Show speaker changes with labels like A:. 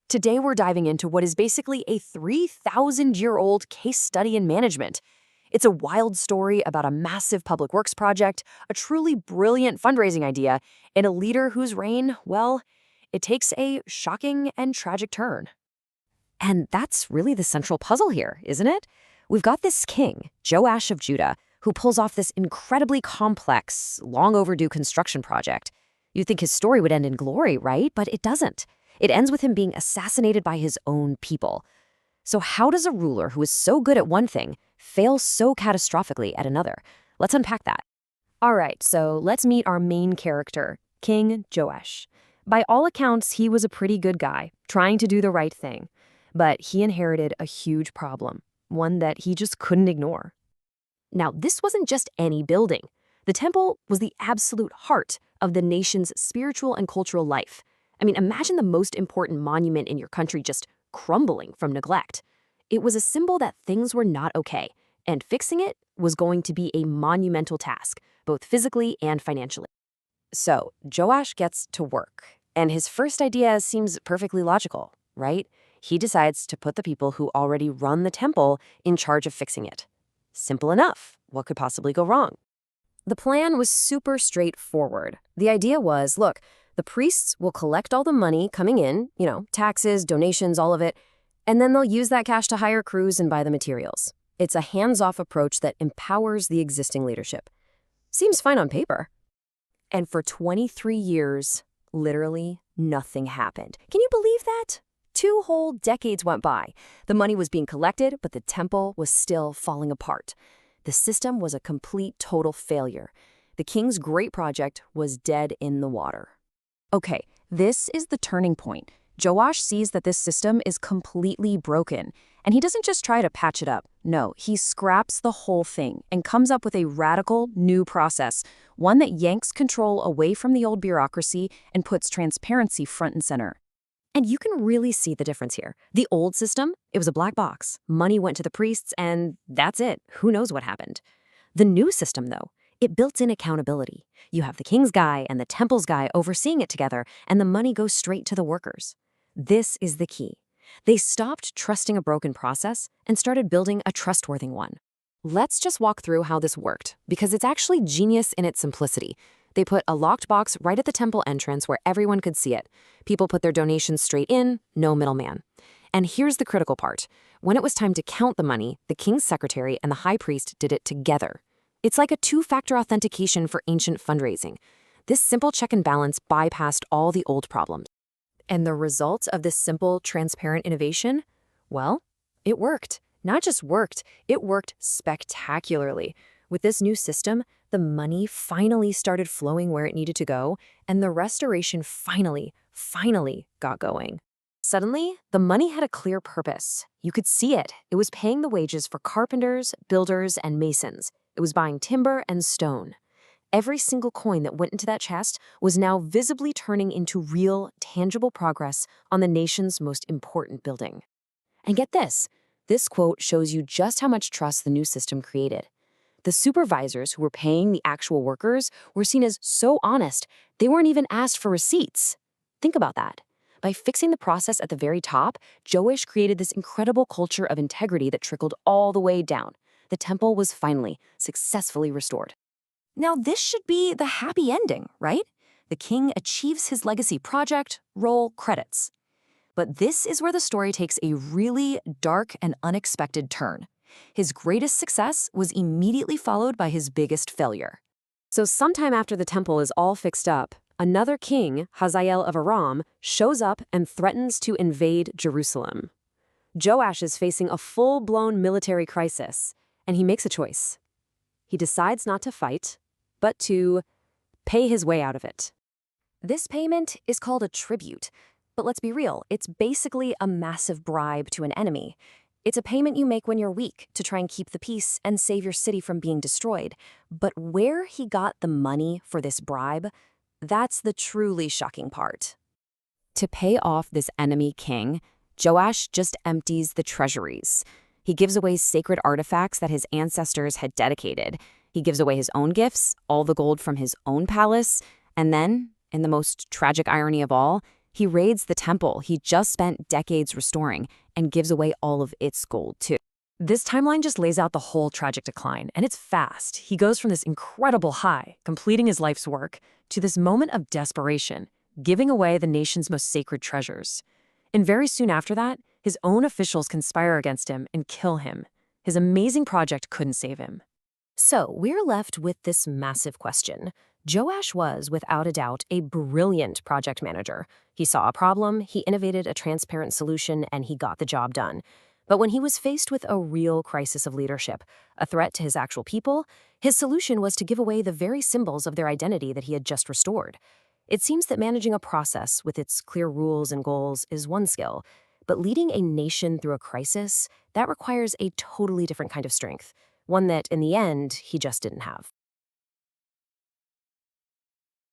A: Today we're diving into what is basically a 3,000-year-old case study in management. It's a wild story about a massive public works project, a truly brilliant fundraising idea, and a leader whose reign, well, it takes a shocking and tragic turn. And that's really the central puzzle here, isn't it? We've got this king, Joash of Judah, who pulls off this incredibly complex, long overdue construction project. You'd think his story would end in glory, right? But it doesn't. It ends with him being assassinated by his own people. So how does a ruler who is so good at one thing fail so catastrophically at another? Let's unpack that. All right, so let's meet our main character, King Joash. By all accounts, he was a pretty good guy, trying to do the right thing. But he inherited a huge problem, one that he just couldn't ignore. Now, this wasn't just any building. The temple was the absolute heart of the nation's spiritual and cultural life. I mean, imagine the most important monument in your country just crumbling from neglect. It was a symbol that things were not okay, and fixing it was going to be a monumental task, both physically and financially. So, Joash gets to work, and his first idea seems perfectly logical, right? He decides to put the people who already run the temple in charge of fixing it. Simple enough. What could possibly go wrong? The plan was super straightforward. The idea was, look, the priests will collect all the money coming in, taxes, donations, all of it, and then they'll use that cash to hire crews and buy the materials. It's a hands-off approach that empowers the existing leadership. Seems fine on paper. And for 23 years, literally nothing happened. Can you believe that? 2 whole decades went by. The money was being collected, but the temple was still falling apart. The system was a complete, total failure. The king's great project was dead in the water. Okay, this is the turning point. Joash sees that this system is completely broken, and he doesn't just try to patch it up. No, he scraps the whole thing and comes up with a radical new process, one that yanks control away from the old bureaucracy and puts transparency front and center. And you can really see the difference here. The old system, it was a black box. Money went to the priests, and that's it. Who knows what happened? The new system, though, it built in accountability. You have the king's guy and the temple's guy overseeing it together, and the money goes straight to the workers. This is the key. They stopped trusting a broken process and started building a trustworthy one. Let's just walk through how this worked, because it's actually genius in its simplicity. They put a locked box right at the temple entrance where everyone could see it. People put their donations straight in, no middleman. And here's the critical part. When it was time to count the money, the king's secretary and the high priest did it together. It's like a 2-factor authentication for ancient fundraising. This simple check and balance bypassed all the old problems. And the result of this simple, transparent innovation? Well, it worked. Not just worked, it worked spectacularly. With this new system, the money finally started flowing where it needed to go, and the restoration finally got going. Suddenly, the money had a clear purpose. You could see it. It was paying the wages for carpenters, builders, and masons. It was buying timber and stone. Every single coin that went into that chest was now visibly turning into real, tangible progress on the nation's most important building. And get this quote shows you just how much trust the new system created. The supervisors who were paying the actual workers were seen as so honest, they weren't even asked for receipts. Think about that. By fixing the process at the very top, Joash created this incredible culture of integrity that trickled all the way down. The temple was finally successfully restored. Now, this should be the happy ending, right? The king achieves his legacy project, roll credits. But this is where the story takes a really dark and unexpected turn. His greatest success was immediately followed by his biggest failure. So sometime after the temple is all fixed up, another king, Hazael of Aram, shows up and threatens to invade Jerusalem. Joash is facing a full-blown military crisis, and he makes a choice. He decides not to fight, but to pay his way out of it. This payment is called a tribute, but let's be real, it's basically a massive bribe to an enemy. It's a payment you make when you're weak to try and keep the peace and save your city from being destroyed. But where he got the money for this bribe, that's the truly shocking part. To pay off this enemy king, Joash just empties the treasuries. He gives away sacred artifacts that his ancestors had dedicated. He gives away his own gifts, all the gold from his own palace, and then, in the most tragic irony of all,
B: He raids the temple he just spent decades restoring and gives away all of its gold, too.
A: This timeline just lays out the whole tragic decline, and it's fast. He goes from this incredible high, completing his life's work, to this moment of desperation, giving away the nation's most sacred treasures. And very soon after that, his own officials conspire against him and kill him. His amazing project couldn't save him.
C: So we're left with this massive question. Joash was, without a doubt, a brilliant project manager. He saw a problem, he innovated a transparent solution, and he got the job done. But when he was faced with a real crisis of leadership, a threat to his actual people, his solution was to give away the very symbols of their identity that he had just restored. It seems that managing a process with its clear rules and goals is one skill, but leading a nation through a crisis, that requires a totally different kind of strength, one that, in the end, he just didn't have.